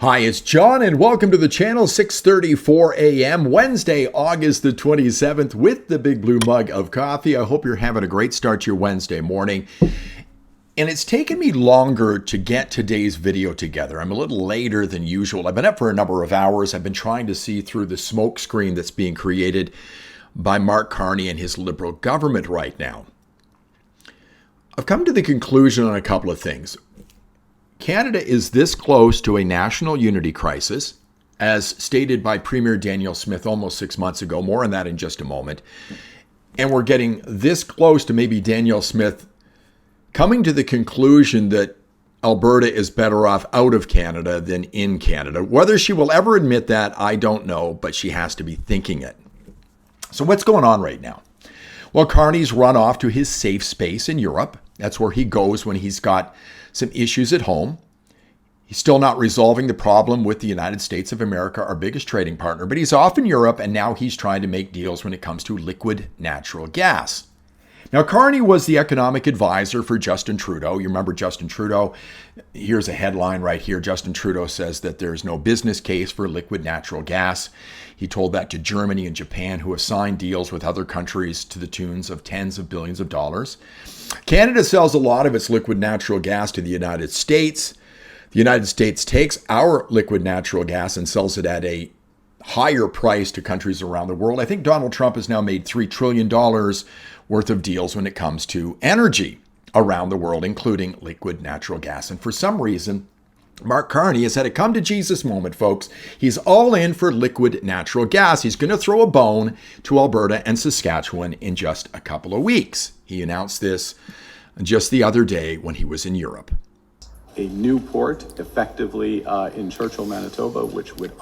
Hi, it's John and welcome to the channel. 6:34 a.m. Wednesday, August the 27th with the big blue mug of coffee. I hope you're having a great start to your Wednesday morning. And it's taken me longer to get today's video together. I'm a little later than usual. I've been up for a number of hours. I've been trying to see through the smoke screen that's being created by Mark Carney and his Liberal government right now. I've come to the conclusion on a couple of things. Canada is this close to a national unity crisis, as stated by Premier Danielle Smith almost 6 months ago. More on that in just a moment. And we're getting this close to maybe Danielle Smith coming to the conclusion that Alberta is better off out of Canada than in Canada. Whether she will ever admit that, I don't know, but she has to be thinking it. So what's going on right now? Well, Carney's run off to his safe space in Europe. That's where he goes when he's got some issues at home. He's still not resolving the problem with the United States of America, our biggest trading partner, but he's off in Europe and now he's trying to make deals when it comes to liquid natural gas. Now, Carney was the economic advisor for Justin Trudeau. You remember Justin Trudeau? Here's a headline right here. Justin Trudeau says that there's no business case for liquid natural gas. He told that to Germany and Japan, who have signed deals with other countries to the tunes of tens of billions of dollars. Canada sells a lot of its liquid natural gas to the United States. The United States takes our liquid natural gas and sells it at a higher price to countries around the world. I think Donald Trump has now made $3 trillion worth of deals when it comes to energy around the world, including liquid natural gas. And for some reason, Mark Carney has had a come to Jesus moment, folks. He's all in for liquid natural gas. He's going to throw a bone to Alberta and Saskatchewan in just a couple of weeks. He announced this just the other day when he was in Europe. A new port effectively in Churchill, Manitoba, which would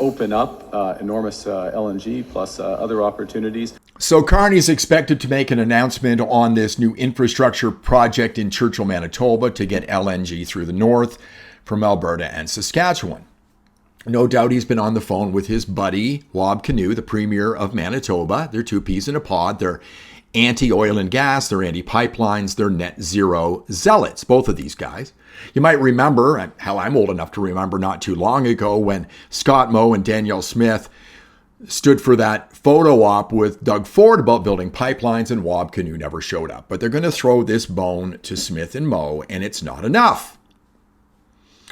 open up enormous LNG plus other opportunities. So Carney's expected to make an announcement on this new infrastructure project in Churchill, Manitoba to get LNG through the north from Alberta and Saskatchewan. No doubt he's been on the phone with his buddy, Wab Kinew, the premier of Manitoba. They're two peas in a pod. They're anti-oil and gas. They're anti-pipelines. They're net zero zealots, both of these guys. You might remember, hell, I'm old enough to remember not too long ago when Scott Moe and Danielle Smith stood for that photo op with Doug Ford about building pipelines, and Wab Kinew never showed up. But they're going to throw this bone to Smith and Moe, and it's not enough.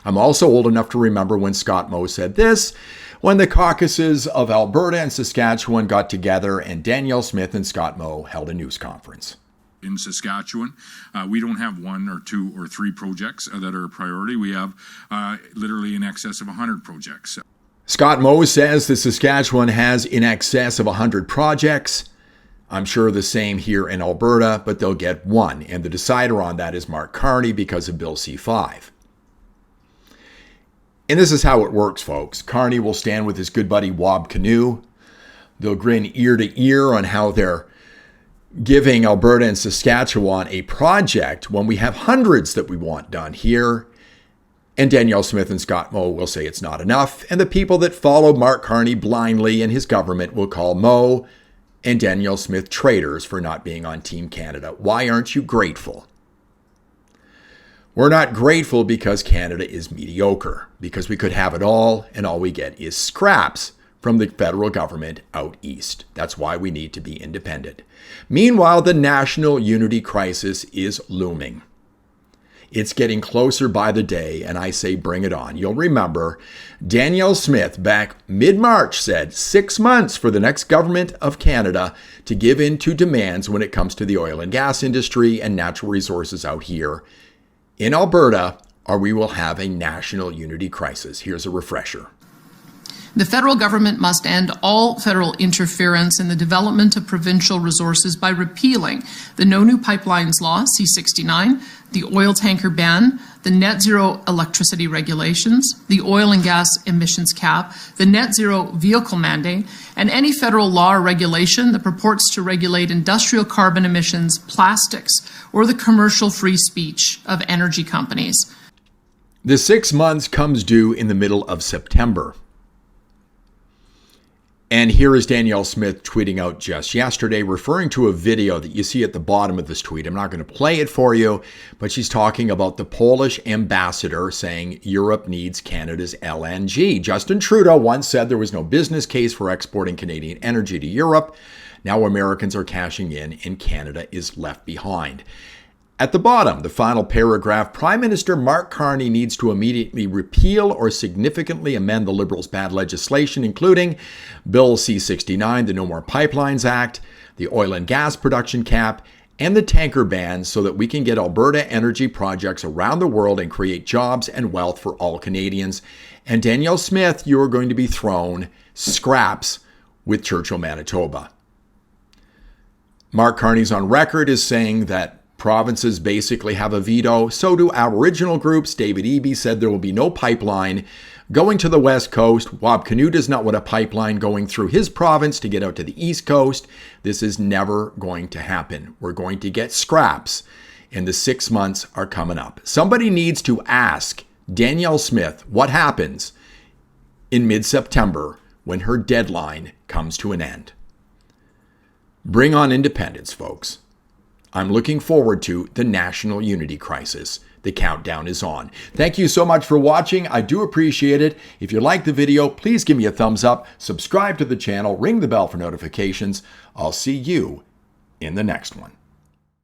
I'm also old enough to remember when Scott Moe said this, when the caucuses of Alberta and Saskatchewan got together and Danielle Smith and Scott Moe held a news conference. In Saskatchewan, we don't have one or two or three projects that are a priority. We have literally in excess of 100 projects. Scott Moe says that Saskatchewan has in excess of 100 projects. I'm sure the same here in Alberta, but they'll get one. And the decider on that is Mark Carney because of Bill C-5. And this is how it works, folks. Carney will stand with his good buddy Wab Kinew. They'll grin ear to ear on how they're giving Alberta and Saskatchewan a project when we have hundreds that we want done here. And Danielle Smith and Scott Moe will say it's not enough. And the people that follow Mark Carney blindly and his government will call Moe and Danielle Smith traitors for not being on Team Canada. Why aren't you grateful? We're not grateful because Canada is mediocre, because we could have it all and all we get is scraps from the federal government out east. That's why we need to be independent. Meanwhile, the national unity crisis is looming. It's getting closer by the day, and I say bring it on. You'll remember Danielle Smith back mid-March said 6 months for the next government of Canada to give in to demands when it comes to the oil and gas industry and natural resources out here in Alberta, or we will have a national unity crisis. Here's a refresher. The federal government must end all federal interference in the development of provincial resources by repealing the No New Pipelines Law, C-69, the oil tanker ban, the net zero electricity regulations, the oil and gas emissions cap, the net zero vehicle mandate, and any federal law or regulation that purports to regulate industrial carbon emissions, plastics, or the commercial free speech of energy companies. The 6 months comes due in the middle of September. And here is Danielle Smith tweeting out just yesterday, referring to a video that you see at the bottom of this tweet. I'm not going to play it for you, but she's talking about the Polish ambassador saying Europe needs Canada's LNG. Justin Trudeau once said there was no business case for exporting Canadian energy to Europe. Now Americans are cashing in and Canada is left behind. At the bottom, the final paragraph, Prime Minister Mark Carney needs to immediately repeal or significantly amend the Liberals' bad legislation, including Bill C-69, the No More Pipelines Act, the oil and gas production cap, and the tanker ban so that we can get Alberta energy projects around the world and create jobs and wealth for all Canadians. And Danielle Smith, you are going to be thrown scraps with Churchill, Manitoba. Mark Carney's on record as saying that provinces basically have a veto. So do Aboriginal groups. David Eby said there will be no pipeline going to the West Coast. Wab Kinew does not want a pipeline going through his province to get out to the East Coast. This is never going to happen. We're going to get scraps, and the 6 months are coming up. Somebody needs to ask Danielle Smith what happens in mid-September when her deadline comes to an end. Bring on independence, folks. I'm looking forward to the national unity crisis. The countdown is on. Thank you so much for watching. I do appreciate it. If you like the video, please give me a thumbs up, subscribe to the channel, ring the bell for notifications. I'll see you in the next one.